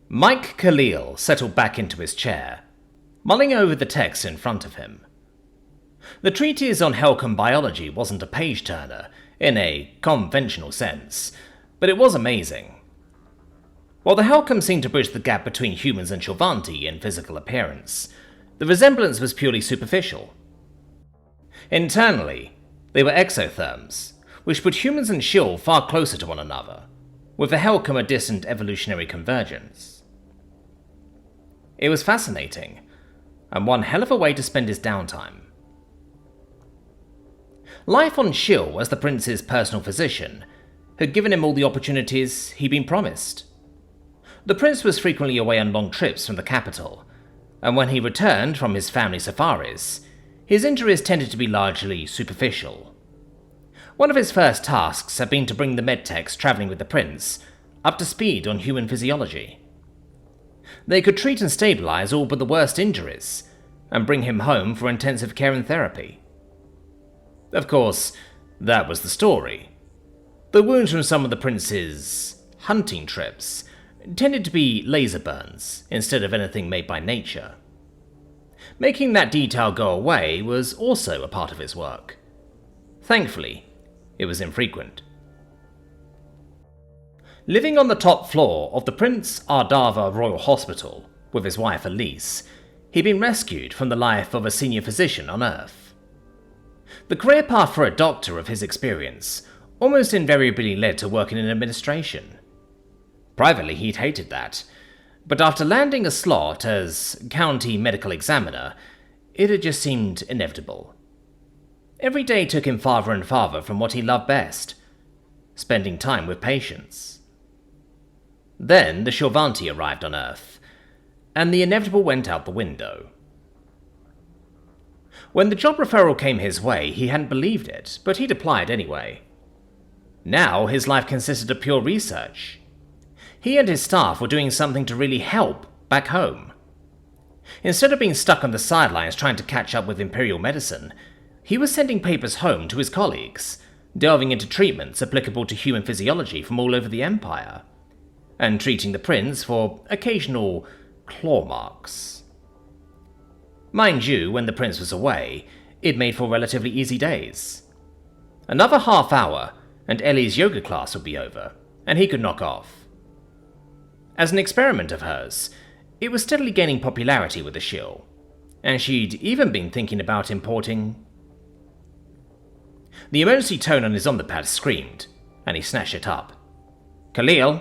Mike Khil settled back into his chair, mulling over the text in front of him. The treatise on Helcom biology wasn't a page-turner, in a conventional sense, but it was amazing. While the Helcom seemed to bridge the gap between humans and Shilvanti in physical appearance, the resemblance was purely superficial. Internally, they were exotherms, which put humans and Shil far closer to one another, with the Helcom a distant evolutionary convergence. It was fascinating, and one hell of a way to spend his downtime. Life on Shil as the prince's personal physician had given him all the opportunities he'd been promised. The prince was frequently away on long trips from the capital, and when he returned from his family safaris, his injuries tended to be largely superficial. One of his first tasks had been to bring the medtechs travelling with the prince up to speed on human physiology. They could treat and stabilise all but the worst injuries, and bring him home for intensive care and therapy. Of course, that was the story. The wounds from some of the prince's hunting trips tended to be laser burns instead of anything made by nature. Making that detail go away was also a part of his work. Thankfully, it was infrequent. Living on the top floor of the Prince Ardava Royal Hospital with his wife Elise, he'd been rescued from the life of a senior physician on Earth. The career path for a doctor of his experience almost invariably led to working in administration. Privately, he'd hated that, but after landing a slot as county medical examiner, it had just seemed inevitable. Every day took him farther and farther from what he loved best, spending time with patients. Then the Shilvanti arrived on Earth, and the inevitable went out the window. When the job referral came his way, he hadn't believed it, but he'd applied anyway. Now his life consisted of pure research. He and his staff were doing something to really help back home. Instead of being stuck on the sidelines trying to catch up with imperial medicine, he was sending papers home to his colleagues, delving into treatments applicable to human physiology from all over the Empire, and treating the prince for occasional claw marks. Mind you, when the prince was away, it made for relatively easy days. Another half hour, and Ellie's yoga class would be over, and he could knock off. As an experiment of hers, it was steadily gaining popularity with the Shil, and she'd even been thinking about importing. The emergency tone on his omnipad screamed, and he snatched it up. "Khil?"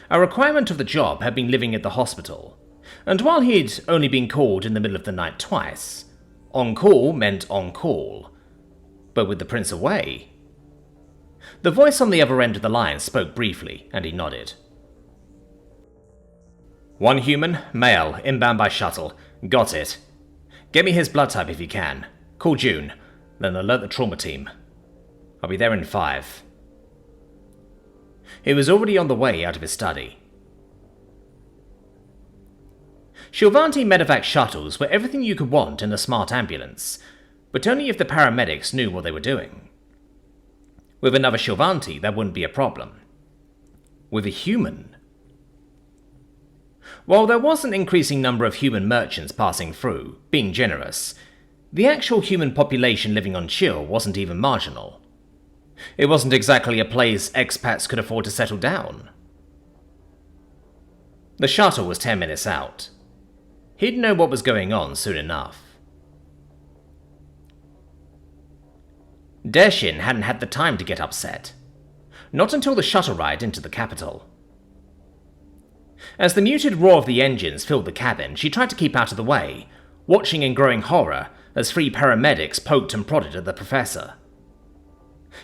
A requirement of the job had been living at the hospital, and while he'd only been called in the middle of the night twice, on call meant on call. But with the prince away... The voice on the other end of the line spoke briefly, and he nodded. "One human, male, inbound by shuttle. Got it. Get me his blood type if you can. Call June, then alert the trauma team. I'll be there in 5. He was already on the way out of his study. Shilvanti medevac shuttles were everything you could want in a smart ambulance, but only if the paramedics knew what they were doing. With another Shilvanti, that wouldn't be a problem. With a human... While there was an increasing number of human merchants passing through, being generous, the actual human population living on Shil wasn't even marginal. It wasn't exactly a place expats could afford to settle down. The shuttle was 10 minutes out. He'd know what was going on soon enough. Deshin hadn't had the time to get upset. Not until the shuttle ride into the capital. As the muted roar of the engines filled the cabin, she tried to keep out of the way, watching in growing horror as 3 paramedics poked and prodded at the professor.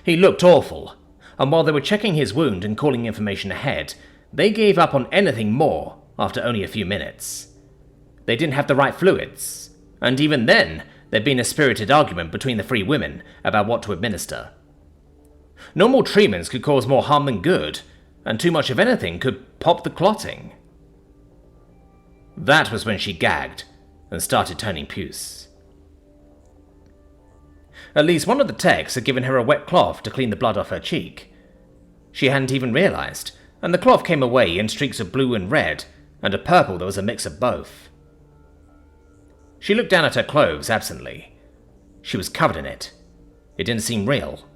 He looked awful, and while they were checking his wound and calling information ahead, they gave up on anything more after only a few minutes. They didn't have the right fluids, and even then, there'd been a spirited argument between the 3 women about what to administer. Normal treatments could cause more harm than good, and too much of anything could pop the clotting. That was when she gagged and started turning puce. At least one of the techs had given her a wet cloth to clean the blood off her cheek. She hadn't even realized, and the cloth came away in streaks of blue and red, and a purple that was a mix of both. She looked down at her clothes absently. She was covered in it. It didn't seem real.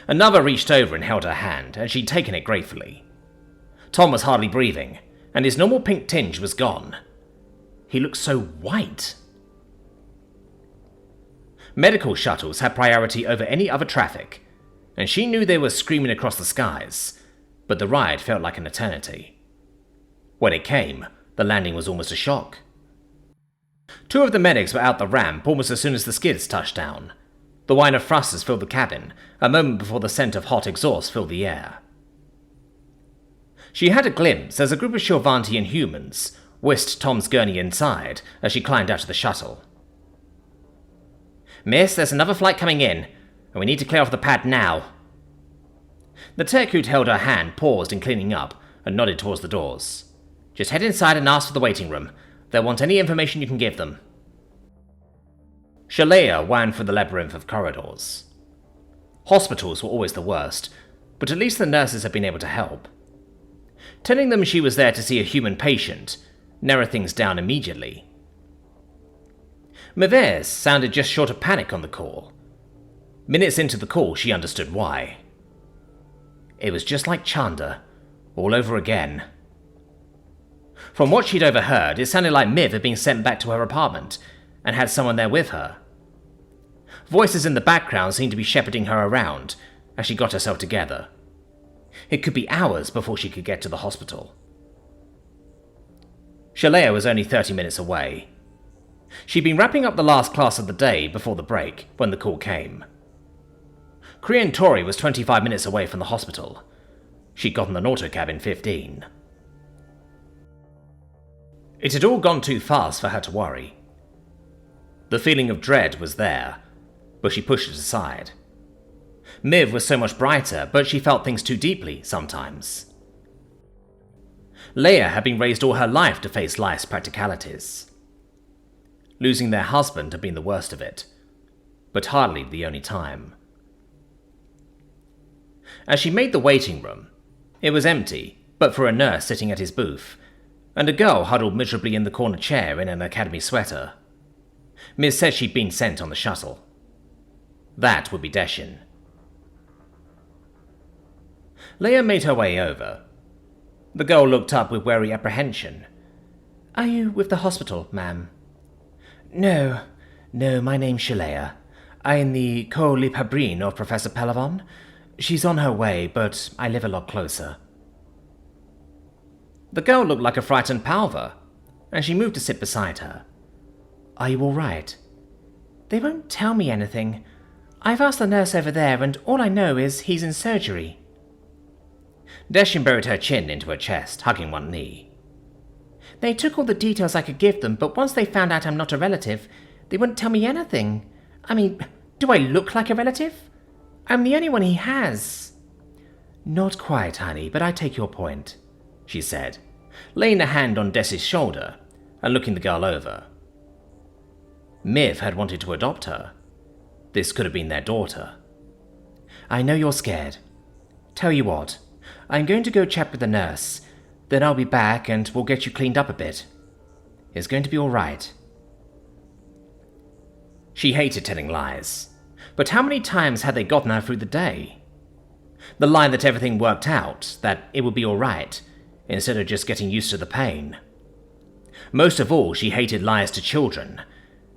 Another reached over and held her hand, and she'd taken it gratefully. Tom was hardly breathing, and his normal pink tinge was gone. He looked so white. Medical shuttles had priority over any other traffic, and she knew they were screaming across the skies, but the ride felt like an eternity. When it came, the landing was almost a shock. 2 of the medics were out the ramp almost as soon as the skids touched down. The whine of thrusters filled the cabin, a moment before the scent of hot exhaust filled the air. She had a glimpse as a group of Shilvantian humans whisked Tom's gurney inside as she climbed out of the shuttle. "Miss, there's another flight coming in, and we need to clear off the pad now." The tech who'd held her hand paused in cleaning up and nodded towards the doors. "Just head inside and ask for the waiting room. They'll want any information you can give them." Shalea wound through the labyrinth of corridors. Hospitals were always the worst, but at least the nurses had been able to help. Telling them she was there to see a human patient narrowed things down immediately. Mavez sounded just short of panic on the call. Minutes into the call, she understood why. It was just like Chanda, all over again. From what she'd overheard, it sounded like Miv had been sent back to her apartment and had someone there with her. Voices in the background seemed to be shepherding her around as she got herself together. It could be hours before she could get to the hospital. Shalea was only 30 minutes away. She'd been wrapping up the last class of the day before the break when the call came. Korean Tori was 25 minutes away from the hospital. She'd gotten an autocab in 15. It had all gone too fast for her to worry. The feeling of dread was there, but she pushed it aside. Miv was so much brighter, but she felt things too deeply sometimes. Leia had been raised all her life to face life's practicalities. Losing their husband had been the worst of it, but hardly the only time. As she made the waiting room, it was empty, but for a nurse sitting at his booth, and a girl huddled miserably in the corner chair in an academy sweater. Miz said she'd been sent on the shuttle. That would be Deshin. Leia made her way over. The girl looked up with wary apprehension. "Are you with the hospital, ma'am?" No, my name's Shalea. I'm the co-lipabrine of Professor Pelavon. She's on her way, but I live a lot closer." The girl looked like a frightened Palva, and she moved to sit beside her. "Are you all right?" "They won't tell me anything. I've asked the nurse over there, and all I know is he's in surgery." Deshin buried her chin into her chest, hugging one knee. "They took all the details I could give them, but once they found out I'm not a relative, they wouldn't tell me anything. I mean, do I look like a relative? I'm the only one he has." "Not quite, honey, but I take your point," she said, laying a hand on Desi's shoulder and looking the girl over. Miv had wanted to adopt her. This could have been their daughter. "I know you're scared. Tell you what, I'm going to go chat with the nurse, then I'll be back and we'll get you cleaned up a bit. It's going to be all right." She hated telling lies, but how many times had they gotten her through the day? The lie that everything worked out, that it would be all right, instead of just getting used to the pain. Most of all, she hated lies to children,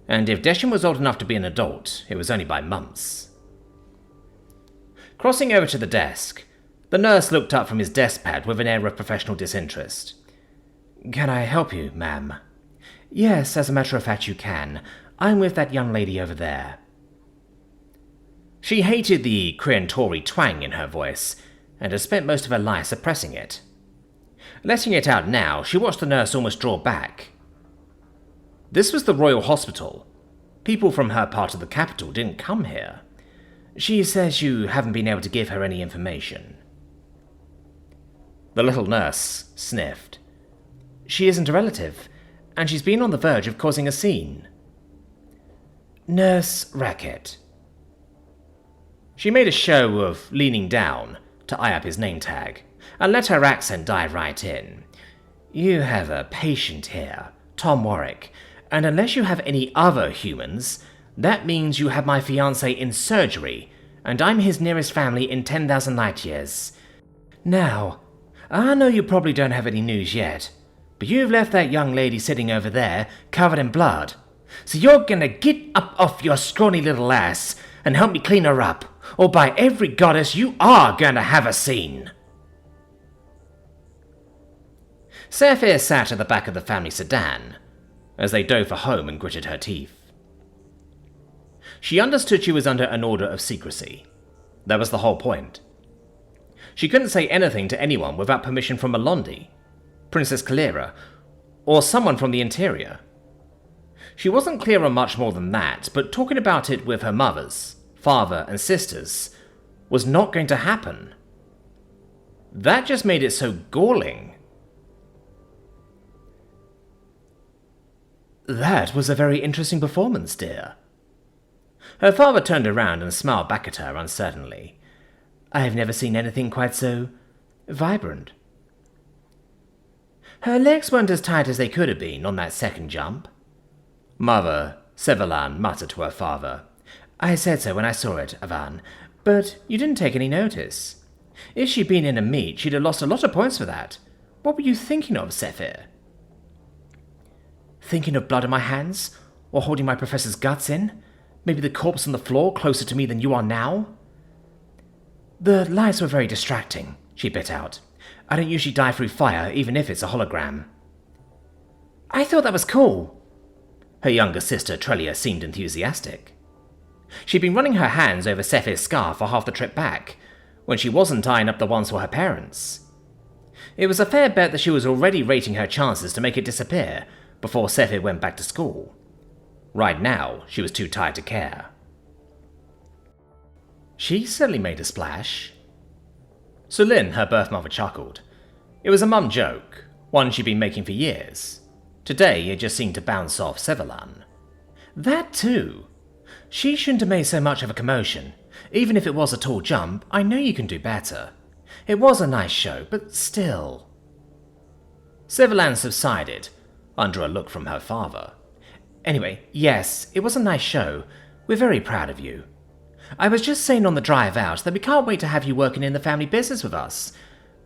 and if Deshin was old enough to be an adult, it was only by months. Crossing over to the desk, the nurse looked up from his desk pad with an air of professional disinterest. "Can I help you, ma'am?" "Yes, as a matter of fact you can. I'm with that young lady over there." She hated the Korean Tory twang in her voice, and had spent most of her life suppressing it. Letting it out now, she watched the nurse almost draw back. This was the Royal Hospital. People from her part of the capital didn't come here. "She says you haven't been able to give her any information." The little nurse sniffed. "She isn't a relative, and she's been on the verge of causing a scene." "Nurse Racket." She made a show of leaning down, to eye up his name tag, and let her accent dive right in. "You have a patient here, Tom Warwick, and unless you have any other humans, that means you have my fiancé in surgery, and I'm his nearest family in 10,000 light years. Now, I know you probably don't have any news yet, but you've left that young lady sitting over there covered in blood. So you're gonna get up off your scrawny little ass and help me clean her up, or by every goddess, you are gonna have a scene." Scifi sat at the back of the family sedan as they dove for home and gritted her teeth. She understood she was under an order of secrecy. That was the whole point. She couldn't say anything to anyone without permission from Melondi, Princess Kalira, or someone from the interior. She wasn't clear on much more than that, but talking about it with her mothers, father, and sisters was not going to happen. That just made it so galling. "That was a very interesting performance, dear." Her father turned around and smiled back at her uncertainly. "I have never seen anything quite so vibrant." "Her legs weren't as tight as they could have been on that second jump," Mother Sevalan muttered to her father. "I said so when I saw it, Avan, but you didn't take any notice. If she'd been in a meet, she'd have lost a lot of points for that. What were you thinking of, Sefir?" "Thinking of blood in my hands? Or holding my professor's guts in? Maybe the corpse on the floor closer to me than you are now?" "The lights were very distracting," she bit out. "I don't usually die through fire, even if it's a hologram." "I thought that was cool." Her younger sister, Trelia, seemed enthusiastic. She'd been running her hands over Sefir's scarf for half the trip back, when she wasn't tying up the ones for her parents. It was a fair bet that she was already rating her chances to make it disappear before Sefir went back to school. Right now, she was too tired to care. "She certainly made a splash." Sulin, her birth mother, chuckled. It was a mum joke, one she'd been making for years. Today, it just seemed to bounce off Sevalan. "That too. She shouldn't have made so much of a commotion. Even if it was a tall jump, I know you can do better. It was a nice show, but still." Sevalan subsided, under a look from her father. "Anyway, yes, it was a nice show. We're very proud of you. I was just saying on the drive out that we can't wait to have you working in the family business with us.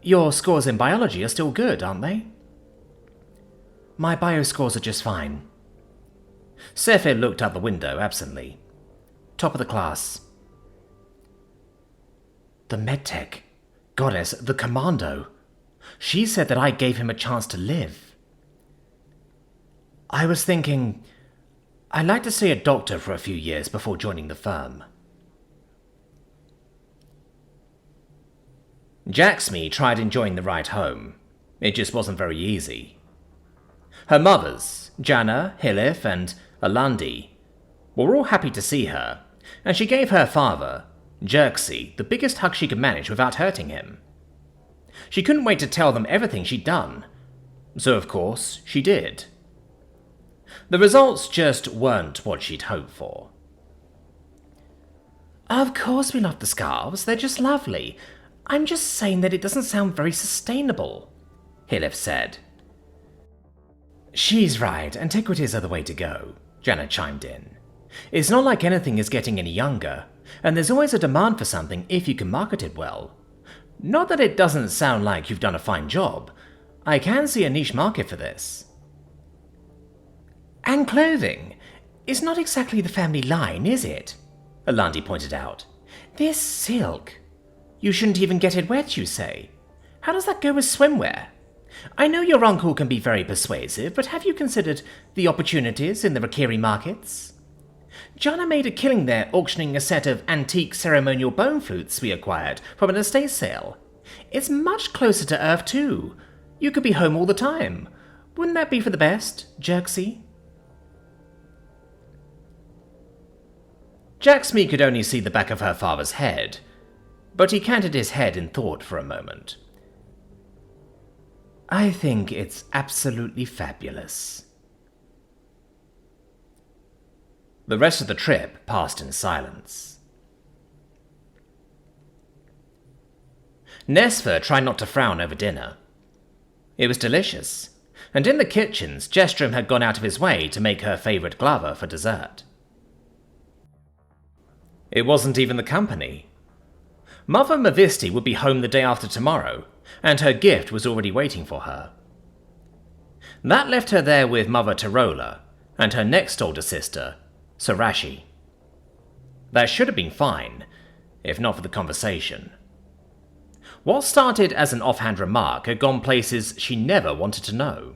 Your scores in biology are still good, aren't they?" "My bio scores are just fine." Sefir looked out the window absently. "Top of the class." "The medtech. Goddess, the commando. She said that I gave him a chance to live." "I was thinking, I'd like to see a doctor for a few years before joining the firm." Jacksme tried enjoying the ride home. It just wasn't very easy. Her mothers, Jana, Hilif, and Alandi, were all happy to see her, and she gave her father, Jerksy, the biggest hug she could manage without hurting him. She couldn't wait to tell them everything she'd done, so of course she did. The results just weren't what she'd hoped for. "Of course we love the scarves, they're just lovely. I'm just saying that it doesn't sound very sustainable," Hilif said. "She's right, antiquities are the way to go," Jana chimed in. "It's not like anything is getting any younger, and there's always a demand for something if you can market it well. Not that it doesn't sound like you've done a fine job. I can see a niche market for this." "And clothing. It's not exactly the family line, is it?" Alandi pointed out. "This silk. You shouldn't even get it wet, you say. How does that go with swimwear? I know your uncle can be very persuasive, but have you considered the opportunities in the Rakiri markets? Jana made a killing there auctioning a set of antique ceremonial bone flutes we acquired from an estate sale. It's much closer to Earth, too. You could be home all the time. Wouldn't that be for the best, Jerksy?" Jacksme could only see the back of her father's head, but he canted his head in thought for a moment. "I think it's absolutely fabulous." The rest of the trip passed in silence. Nesfer tried not to frown over dinner. It was delicious, and in the kitchens, Jestrom had gone out of his way to make her favourite glava for dessert. It wasn't even the company. Mother Mavisti would be home the day after tomorrow, and her gift was already waiting for her. That left her there with Mother Tarola and her next older sister, Sarashi. That should have been fine, if not for the conversation. What started as an offhand remark had gone places she never wanted to know.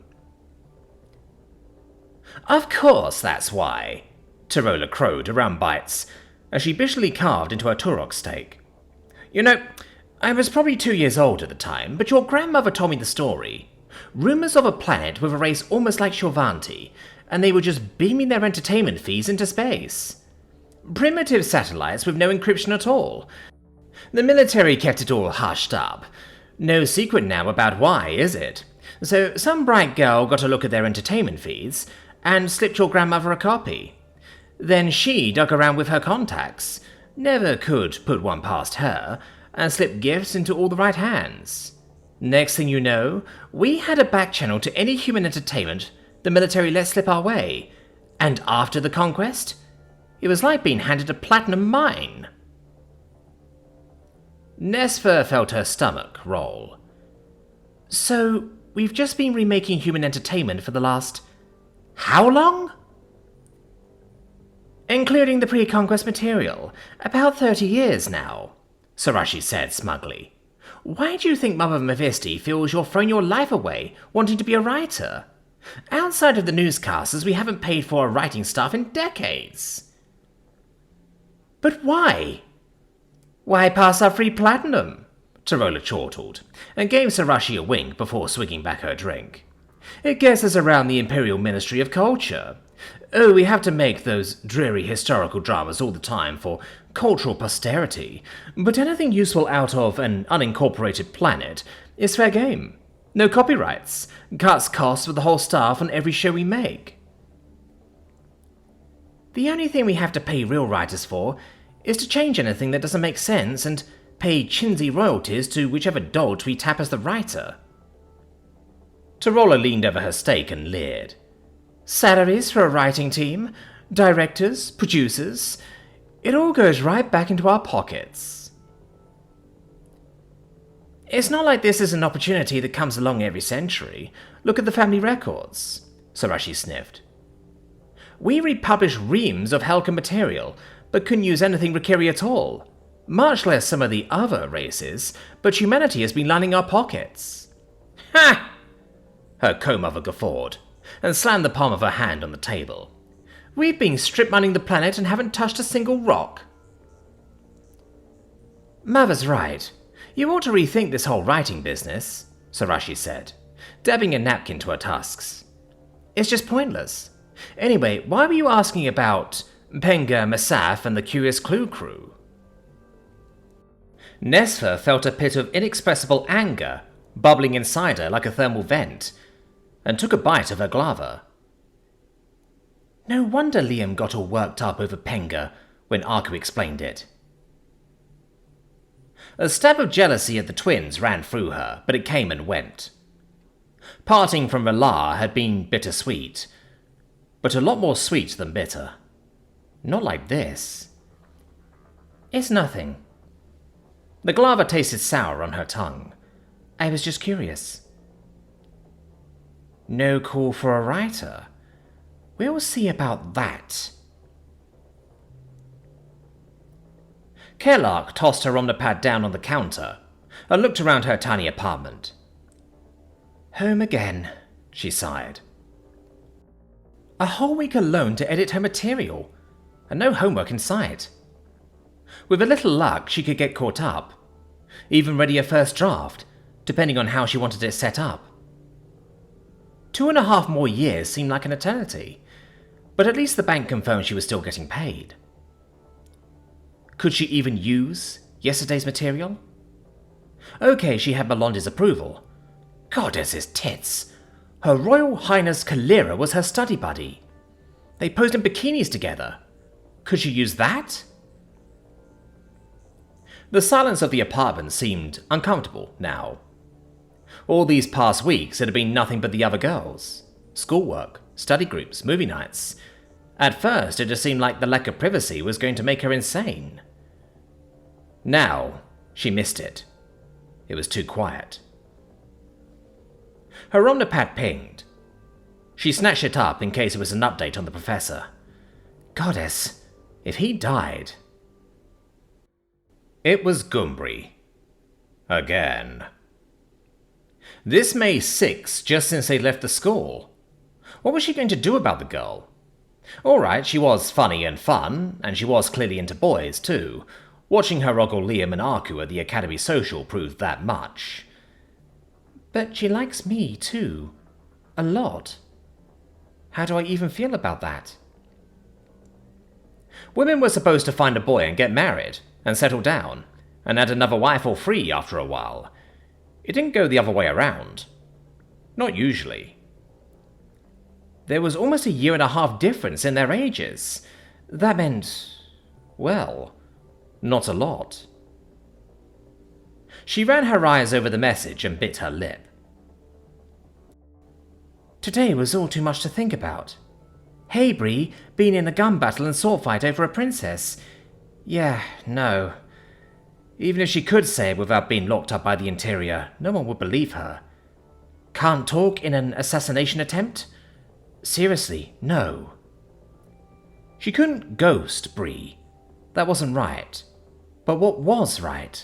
"Of course, that's why," Tarola crowed around bites as she busily carved into her Turok steak. "You know, I was probably 2 years old at the time, but your grandmother told me the story. Rumours of a planet with a race almost like Shorvanti, and they were just beaming their entertainment fees into space. Primitive satellites with no encryption at all. The military kept it all hushed up. No secret now about why, is it? So some bright girl got a look at their entertainment feeds and slipped your grandmother a copy. Then she dug around with her contacts, never could put one past her, and slipped gifts into all the right hands. Next thing you know, we had a back channel to any human entertainment the military let slip our way, and after the conquest, it was like being handed a platinum mine." Nesfer felt her stomach roll. "So, we've just been remaking human entertainment for the last... how long?" "Including the pre-conquest material, about 30 years now," Sarashi said smugly. "Why do you think Mother Mavisti feels you're throwing your life away wanting to be a writer? Outside of the newscasters, we haven't paid for our writing staff in decades." "But why?" "Why pass our free platinum?" Tarola chortled, and gave Sarashi a wink before swigging back her drink. "It gets us around the Imperial Ministry of Culture. Oh, we have to make those dreary historical dramas all the time for cultural posterity, but anything useful out of an unincorporated planet is fair game. No copyrights, cuts costs for the whole staff on every show we make. The only thing we have to pay real writers for is to change anything that doesn't make sense and pay chintzy royalties to whichever dolt we tap as the writer." Tarola leaned over her steak and leered. "Salaries for a writing team, directors, producers, it all goes right back into our pockets." "It's not like this is an opportunity that comes along every century. Look at the family records," Sarashi sniffed. "We republish reams of Helka material, but couldn't use anything Rikiri at all. Much less some of the other races, but humanity has been lining our pockets." "Ha!" Her co-mother guffawed, and slammed the palm of her hand on the table. "We've been strip mining the planet and haven't touched a single rock." "Mother's right. You ought to rethink this whole writing business," Sarashi said, dabbing a napkin to her tusks. "It's just pointless. Anyway, why were you asking about Penga, Masaf, and the Curious Clue crew?" Nesfer felt a pit of inexpressible anger bubbling inside her like a thermal vent, and took a bite of her glava. No wonder Liam got all worked up over Penga when Aku explained it. A stab of jealousy at the twins ran through her, but it came and went. Parting from R'hllor had been bittersweet, but a lot more sweet than bitter. Not like this. "It's nothing." The glava tasted sour on her tongue. "I was just curious." "No call for a writer? We'll see about that." Khil tossed her omnipad down on the counter and looked around her tiny apartment. "Home again," she sighed. A whole week alone to edit her material, and no homework in sight. With a little luck, she could get caught up, even ready a first draft, depending on how she wanted it set up. 2.5 more years seemed like an eternity, but at least the bank confirmed she was still getting paid. Could she even use yesterday's material? Okay, she had Melondi's approval. Goddess's tits! Her Royal Highness Kalira was her study buddy. They posed in bikinis together. Could she use that? The silence of the apartment seemed uncomfortable now. All these past weeks it had been nothing but the other girls. Schoolwork, study groups, movie nights. At first it just seemed like the lack of privacy was going to make her insane. Now, she missed it. It was too quiet. Her omnipad pinged. She snatched it up in case it was an update on the professor. Goddess, if he died... It was Gumbri. Again. This May 6, just since they left the school. What was she going to do about the girl? Alright, she was funny and fun, and she was clearly into boys too. Watching her ogle Liam and Aku at the Academy Social proved that much. But she likes me too. A lot. How do I even feel about that? Women were supposed to find a boy and get married, and settle down, and add another wife or three after a while. It didn't go the other way around. Not usually. There was almost a 1.5 year difference in their ages. That meant, well, not a lot. She ran her eyes over the message and bit her lip. Today was all too much to think about. Hey, Bree, been in a gun battle and sword fight over a princess. Yeah, no. Even if she could say it without being locked up by the Interior, no one would believe her. Can't talk in an assassination attempt? Seriously, no. She couldn't ghost Bree. That wasn't right. But what was right?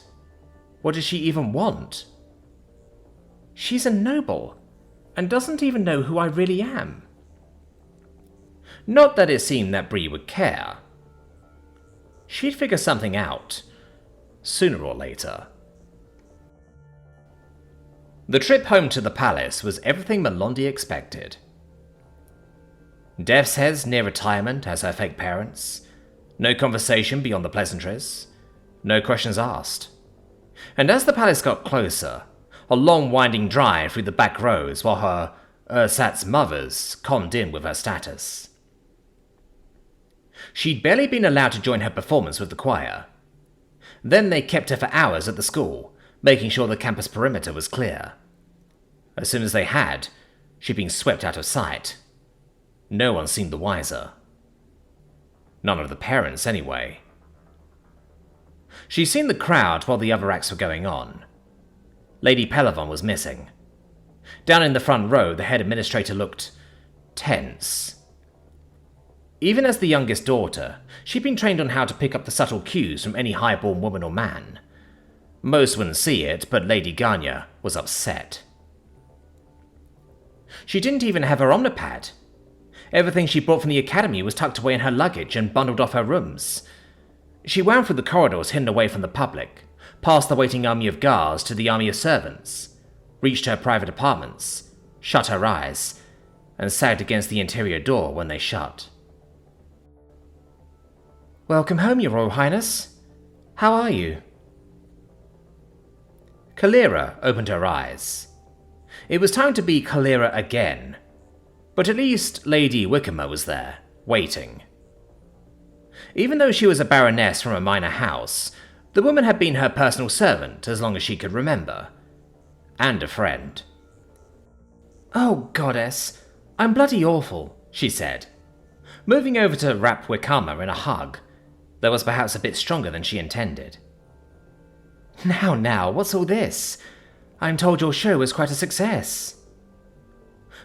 What did she even want? She's a noble, and doesn't even know who I really am. Not that it seemed that Bree would care. She'd figure something out, sooner or later. The trip home to the palace was everything Melondi expected. Death's heads near retirement as her fake parents. No conversation beyond the pleasantries. No questions asked. And as the palace got closer, a long winding drive through the back rows while her ersatz mothers calmed in with her status. She'd barely been allowed to join her performance with the choir. Then they kept her for hours at the school, making sure the campus perimeter was clear. As soon as they had, she'd been swept out of sight. No one seemed the wiser. None of the parents, anyway. She'd seen the crowd while the other acts were going on. Lady Pelavon was missing. Down in the front row, the head administrator looked tense. Even as the youngest daughter, she'd been trained on how to pick up the subtle cues from any high-born woman or man. Most wouldn't see it, but Lady Ganya was upset. She didn't even have her omnipad. Everything she brought from the academy was tucked away in her luggage and bundled off her rooms. She wound through the corridors hidden away from the public, past the waiting army of guards to the army of servants, reached her private apartments, shut her eyes, and sagged against the interior door when they shut. Welcome home, Your Royal Highness. How are you? Kalira opened her eyes. It was time to be Kalira again, but at least Lady Wickham was there, waiting. Even though she was a baroness from a minor house, the woman had been her personal servant as long as she could remember. And a friend. Oh, goddess, I'm bloody awful, she said, moving over to wrap Wickama in a hug that was perhaps a bit stronger than she intended. Now, what's all this? I'm told your show was quite a success.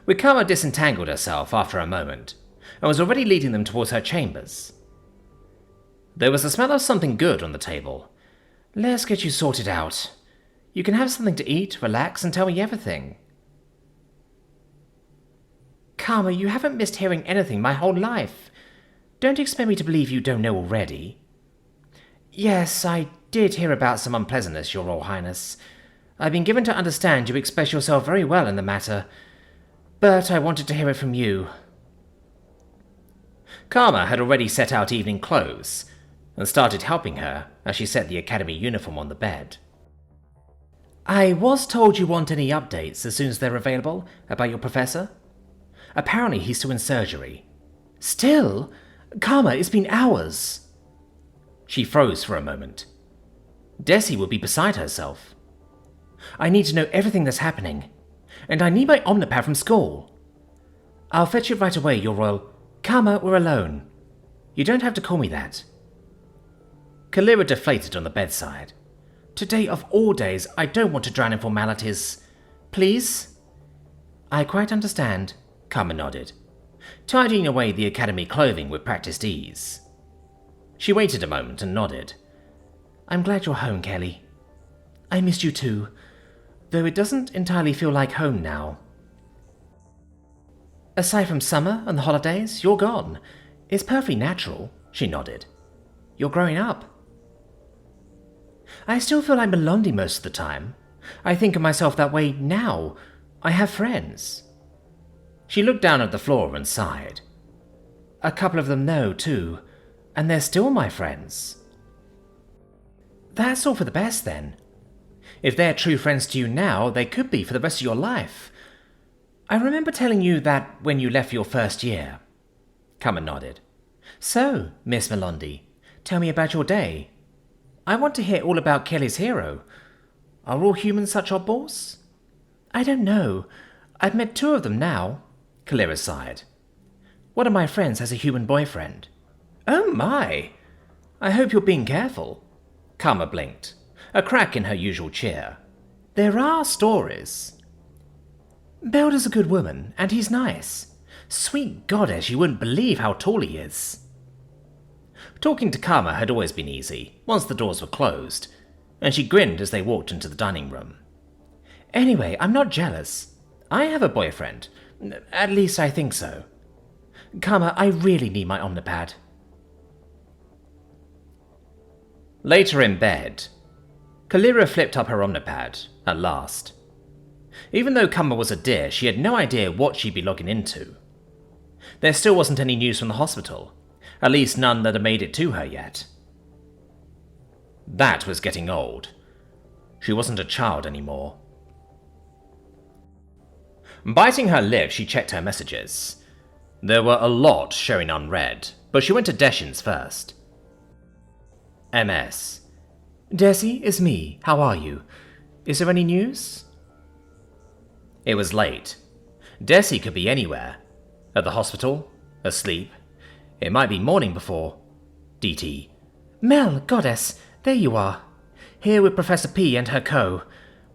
Wickama disentangled herself after a moment, and was already leading them towards her chambers. There was the smell of something good on the table. Let's get you sorted out. You can have something to eat, relax, and tell me everything. Karma, you haven't missed hearing anything my whole life. Don't expect me to believe you don't know already. Yes, I did hear about some unpleasantness, Your Royal Highness. I've been given to understand you express yourself very well in the matter, but I wanted to hear it from you. Karma had already set out evening clothes, and started helping her as she set the academy uniform on the bed. I was told you want any updates as soon as they're available about your professor. Apparently he's still in surgery. Still? Karma, it's been hours. She froze for a moment. Desi would be beside herself. I need to know everything that's happening, and I need my omnipad from school. I'll fetch it right away, Your Royal. Karma, we're alone. You don't have to call me that. Kalira deflated on the bedside. Today of all days, I don't want to drown in formalities. Please? I quite understand, Karma nodded, tidying away the academy clothing with practiced ease. She waited a moment and nodded. I'm glad you're home, Kelly. I missed you too, though it doesn't entirely feel like home now. Aside from summer and the holidays, you're gone. It's perfectly natural, she nodded. You're growing up. I still feel like Melondi most of the time. I think of myself that way now. I have friends. She looked down at the floor and sighed. A couple of them know, too, and they're still my friends. That's all for the best, then. If they're true friends to you now, they could be for the rest of your life. I remember telling you that when you left your first year. Karma nodded. So, Miss Melondi, tell me about your day. I want to hear all about Kelly's hero. Are all humans such oddballs? I don't know. I've met 2 of them now, Kalira sighed. One of my friends has a human boyfriend. Oh my! I hope you're being careful. Karma blinked, a crack in her usual cheer. There are stories. Belder's a good woman, and he's nice. Sweet goddess, you wouldn't believe how tall he is. Talking to Karma had always been easy, once the doors were closed, and she grinned as they walked into the dining room. Anyway, I'm not jealous. I have a boyfriend. At least I think so. Karma, I really need my omnipad. Later in bed, Kalira flipped up her omnipad, at last. Even though Karma was a dear, she had no idea what she'd be logging into. There still wasn't any news from the hospital, at least none that had made it to her yet. That was getting old. She wasn't a child anymore. Biting her lip, she checked her messages. There were a lot showing unread, but she went to Deshin's first. MS. Desi, it's me. How are you? Is there any news? It was late. Desi could be anywhere. At the hospital, asleep. It might be morning before. DT. Mel, goddess, there you are. Here with Professor P and her co.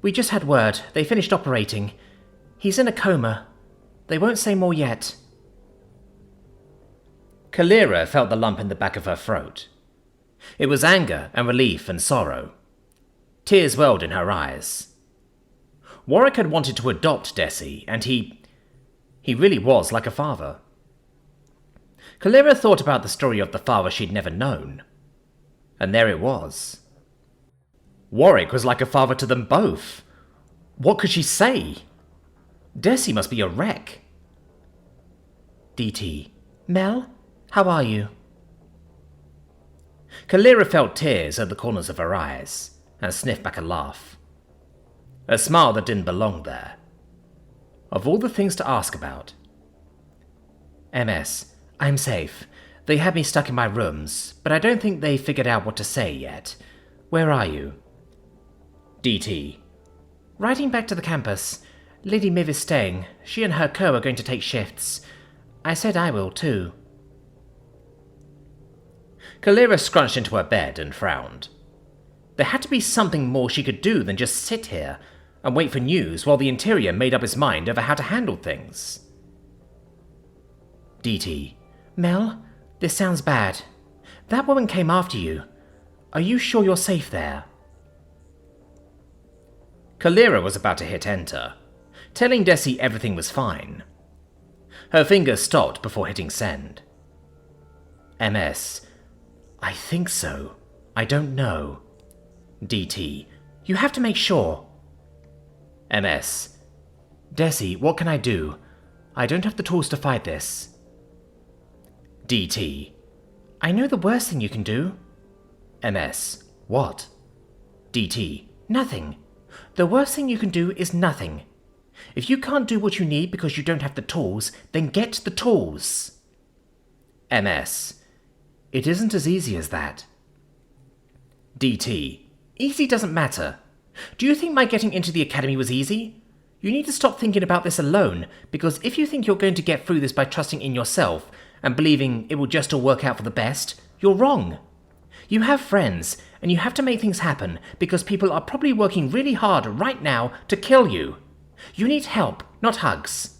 We just had word. They finished operating. He's in a coma. They won't say more yet. Kalira felt the lump in the back of her throat. It was anger and relief and sorrow. Tears welled in her eyes. Warwick had wanted to adopt Desi, and he really was like a father. Kalira thought about the story of the father she'd never known. And there it was. Warwick was like a father to them both. What could she say? Desi must be a wreck. DT. Mel, how are you? Kalira felt tears at the corners of her eyes, and sniffed back a laugh. A smile that didn't belong there. Of all the things to ask about. MS, I'm safe. They had me stuck in my rooms, but I don't think they figured out what to say yet. Where are you? DT. Riding back to the campus. Lady Miv is staying. She and her co are going to take shifts. I said I will too. Kalira scrunched into her bed and frowned. There had to be something more she could do than just sit here and wait for news while the interior made up its mind over how to handle things. DT. Mel, this sounds bad. That woman came after you. Are you sure you're safe there? Kalira was about to hit enter, telling Desi everything was fine. Her finger stopped before hitting send. MS. I think so. I don't know. DT. You have to make sure. MS. Desi, what can I do? I don't have the tools to fight this. DT. I know the worst thing you can do. MS. What? DT. Nothing. The worst thing you can do is nothing. If you can't do what you need because you don't have the tools, then get the tools. MS. It isn't as easy as that. DT. Easy doesn't matter. Do you think my getting into the academy was easy? You need to stop thinking about this alone, because if you think you're going to get through this by trusting in yourself and believing it will just all work out for the best, you're wrong. You have friends, and you have to make things happen because people are probably working really hard right now to kill you. You need help, not hugs.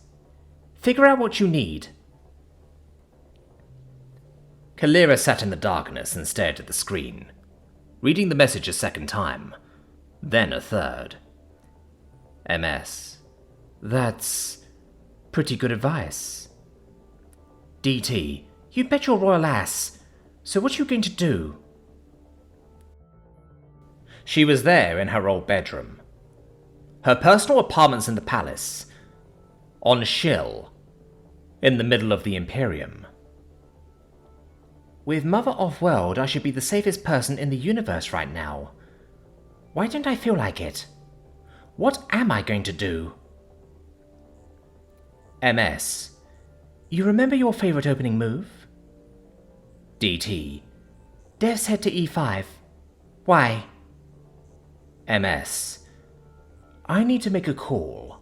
Figure out what you need. Kalira sat in the darkness and stared at the screen, reading the message a second time, then a third. MS. That's pretty good advice. DT. You bet your royal ass. So what are you going to do? She was there in her old bedroom. Her personal apartments in the palace. On Khil, in the middle of the Imperium. With Mother Off-World, I should be the safest person in the universe right now. Why don't I feel like it? What am I going to do? MS. You remember your favorite opening move? DT. Dev's head to E5. Why? MS. I need to make a call.